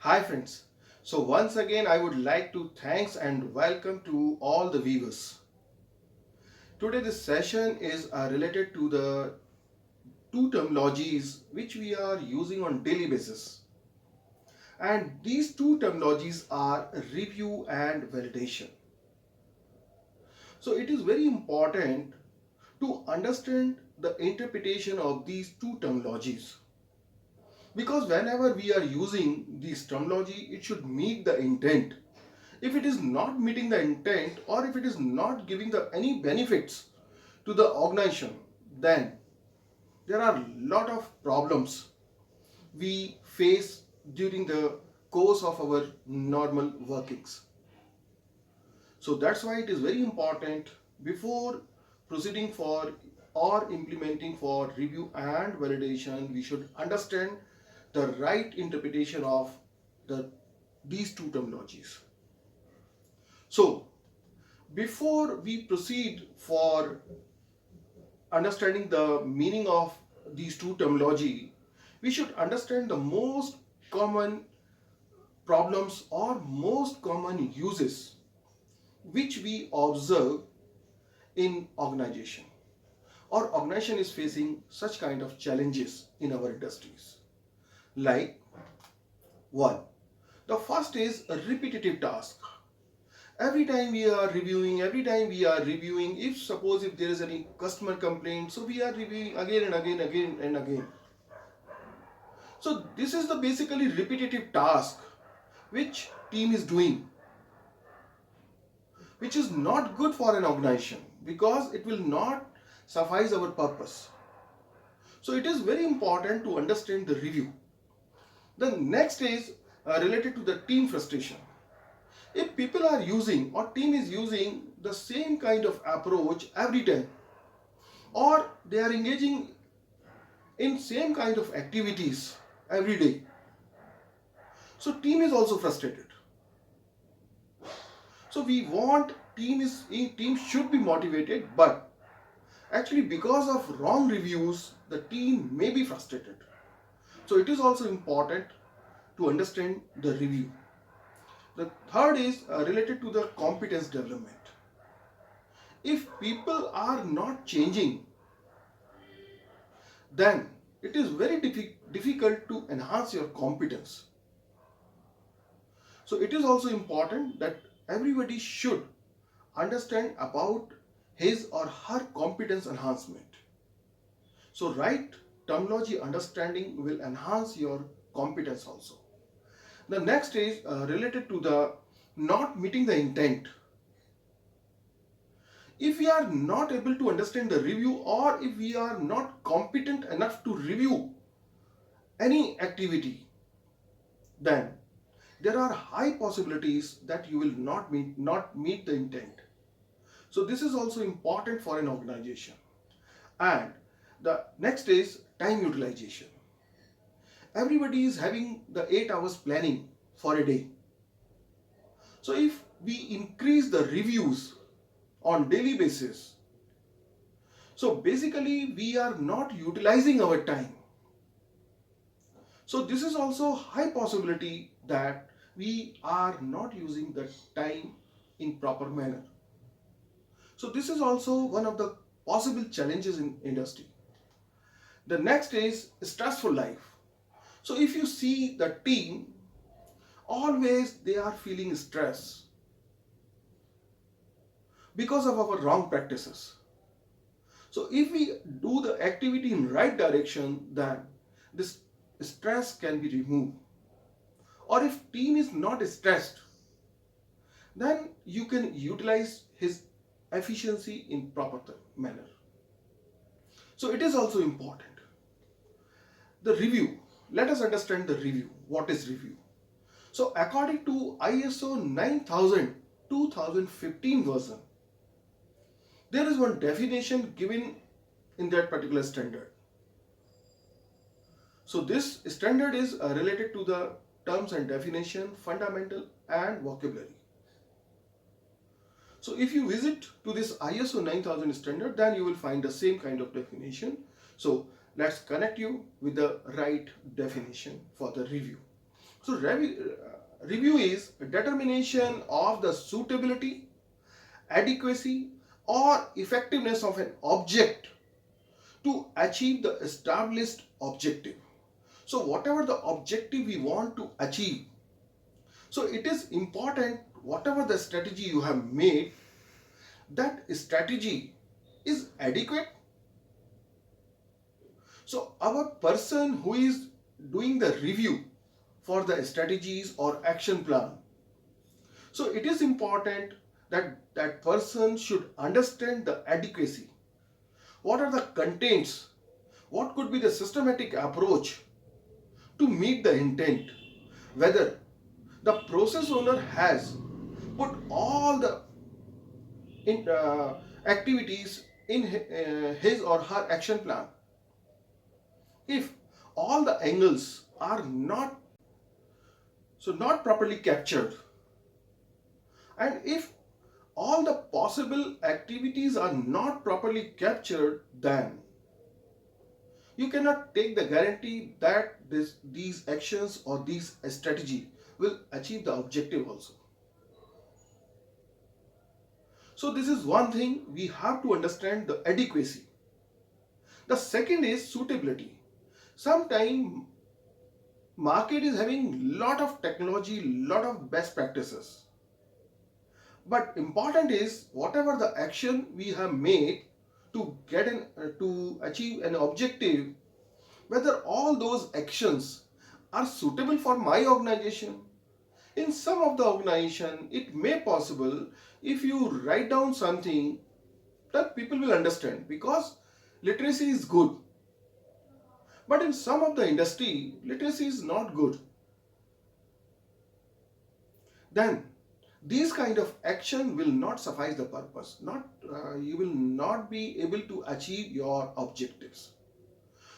Hi friends. So once again I would like to thanks and welcome to all the viewers. Today this session is related to the two terminologies which we are using on daily basis. And these two terminologies are review and validation. So it is very important to understand the interpretation of these two terminologies. Because whenever we are using this terminology, it should meet the intent. If it is not meeting the intent or if it is not giving any benefits to the organization, then there are a lot of problems we face during the course of our normal workings. So that's why it is very important before proceeding for or implementing for review and validation, we should understand the right interpretation of these two terminologies. So before we proceed for understanding the meaning of these two terminology, we should understand the most common problems or most common uses which we observe in organization or organization is facing such kind of challenges in our industries. Like one, the first is a repetitive task. Every time we are reviewing, if suppose if there is any customer complaint, so we are reviewing again and again. So this is the basically repetitive task which team is doing, which is not good for an organization because it will not suffice our purpose. So it is very important to understand the review. The next is related to the team frustration. If people are using or team is using the same kind of approach every time, or they are engaging in same kind of activities every day, so team is also frustrated. So we want team should be motivated, but actually because of wrong reviews the team may be frustrated. So it is also important to understand the review. The third is related to the competence development. If people are not changing, then it is very difficult to enhance your competence. So it is also important that everybody should understand about his or her competence enhancement. So right terminology understanding will enhance your competence also. The next is related to the not meeting the intent. If we are not able to understand the review or if we are not competent enough to review any activity, then there are high possibilities that you will not meet the intent. So this is also important for an organization. And the next is time utilization. Everybody is having the 8 hours planning for a day. So if we increase the reviews on daily basis, so basically we are not utilizing our time. So this is also high possibility that we are not using the time in proper manner. So this is also one of the possible challenges in industry. The next is stressful life. So if you see the team, always they are feeling stress because of our wrong practices. So if we do the activity in right direction, then this stress can be removed. Or if team is not stressed, then you can utilize his efficiency in proper manner. So it is also important. The review. Let us understand the review. What is review? So according to ISO 9000 2015 version, there is one definition given in that particular standard. So this standard is related to the terms and definition, fundamental and vocabulary. So if you visit to this ISO 9000 standard, then you will find the same kind of definition. So let's connect you with the right definition for the review. So review is a determination of the suitability, adequacy, or effectiveness of an object to achieve the established objective. So whatever the objective we want to achieve, so it is important whatever the strategy you have made, that strategy is adequate. So our person who is doing the review for the strategies or action plan, so it is important that that person should understand the adequacy. What are the contents? What could be the systematic approach to meet the intent? Whether the process owner has put all the activities in his or her action plan. If all the angles are not properly captured, and if all the possible activities are not properly captured, then you cannot take the guarantee that these actions or these strategy will achieve the objective also. So this is one thing we have to understand, the adequacy. The second is suitability. Sometimes market is having lot of technology, lot of best practices. But important is whatever the action we have made to to achieve an objective, whether all those actions are suitable for my organization. In some of the organization, it may possible if you write down something that people will understand because literacy is good. But in some of the industry, literacy is not good. Then these kind of action will not suffice the purpose. Not You will not be able to achieve your objectives.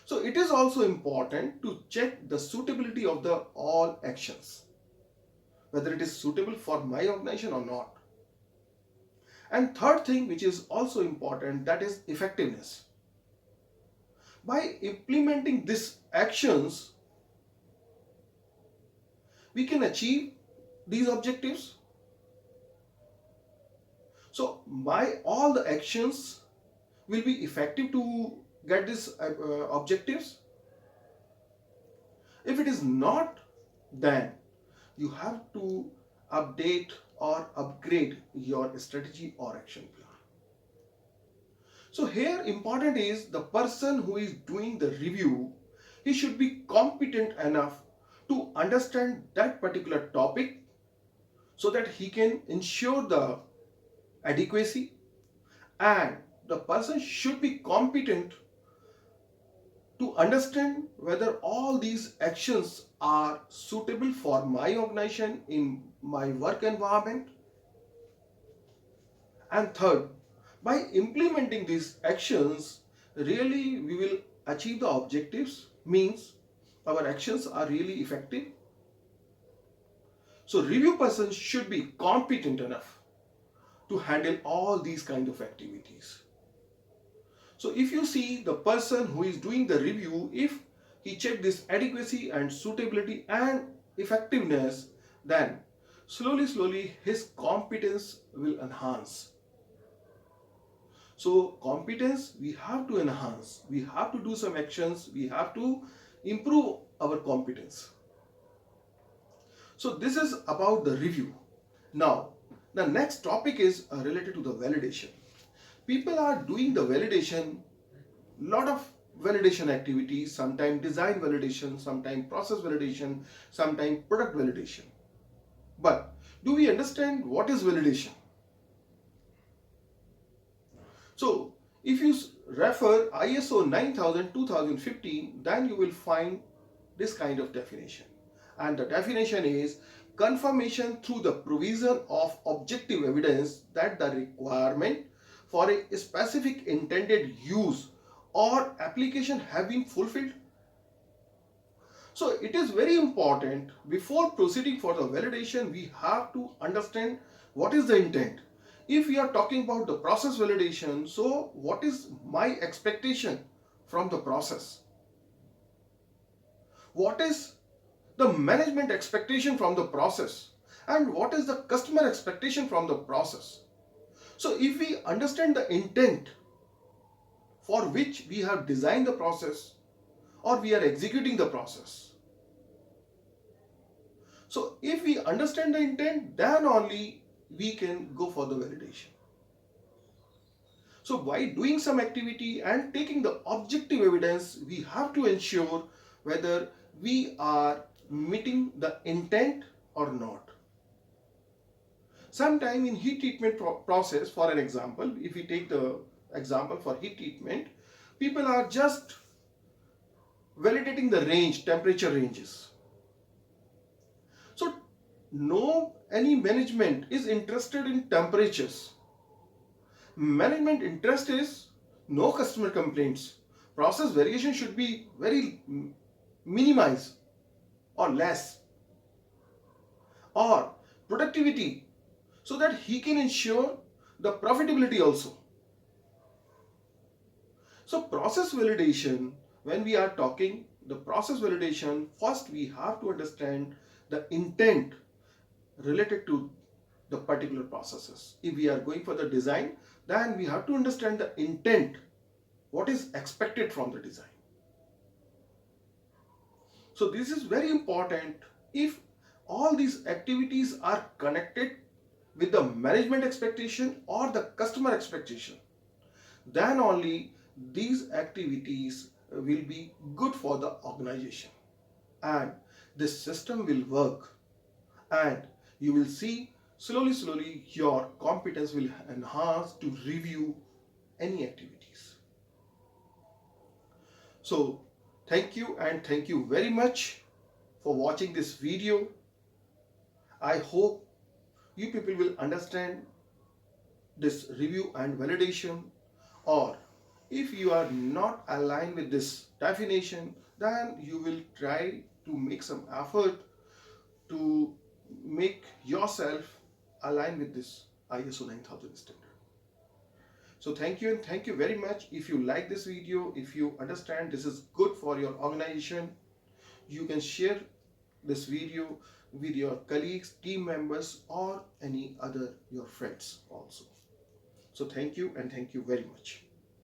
So it is also important to check the suitability of the all actions, whether it is suitable for my organization or not. And third thing which is also important, that is effectiveness. By implementing these actions, we can achieve these objectives. So my all the actions will be effective to get these objectives. If it is not, then you have to update or upgrade your strategy or action plan. So here important is the person who is doing the review, he should be competent enough to understand that particular topic so that he can ensure the adequacy, and the person should be competent to understand whether all these actions are suitable for my organization in my work environment. And third, by implementing these actions, really we will achieve the objectives, means our actions are really effective. So review person should be competent enough to handle all these kind of activities. So if you see the person who is doing the review, if he check this adequacy and suitability and effectiveness, then slowly his competence will enhance. So competence we have to enhance, we have to do some actions, we have to improve our competence. So this is about the review. Now the next topic is related to the validation. People are doing the validation, lot of validation activities, sometimes design validation, sometimes process validation, sometimes product validation. But do we understand what is validation? So if you refer ISO 9000:2015, then you will find this kind of definition. And the definition is confirmation through the provision of objective evidence that the requirement for a specific intended use or application have been fulfilled. So it is very important, before proceeding for the validation, we have to understand what is the intent. If we are talking about the process validation, so what is my expectation from the process? What is the management expectation from the process, and what is the customer expectation from the process. So if we understand the intent for which we have designed the process or we are executing the process, so if we understand the intent, then only we can go for the validation. So by doing some activity and taking the objective evidence, we have to ensure whether we are meeting the intent or not. Sometime in heat treatment process, for an example, if we take the example for heat treatment, people are just validating the range, temperature ranges. So no any management is interested in temperatures. Management interest is no customer complaints. Process variation should be very minimized or less, or productivity, so that he can ensure the profitability also. So process validation, when we are talking the process validation, first we have to understand the intent related to the particular processes. If we are going for the design, then we have to understand the intent, what is expected from the design. So this is very important. If all these activities are connected with the management expectation or the customer expectation, then only these activities will be good for the organization, and this system will work, and you will see slowly your competence will enhance to review any activities. So thank you, and thank you very much for watching this video. I hope you people will understand this review and validation, or if you are not aligned with this definition, then you will try to make some effort to make yourself align with this ISO 9000 standard. So thank you, and thank you very much. If you like this video, if you understand this is good for your organization, you can share this video with your colleagues, team members, or any other your friends also. So thank you, and thank you very much.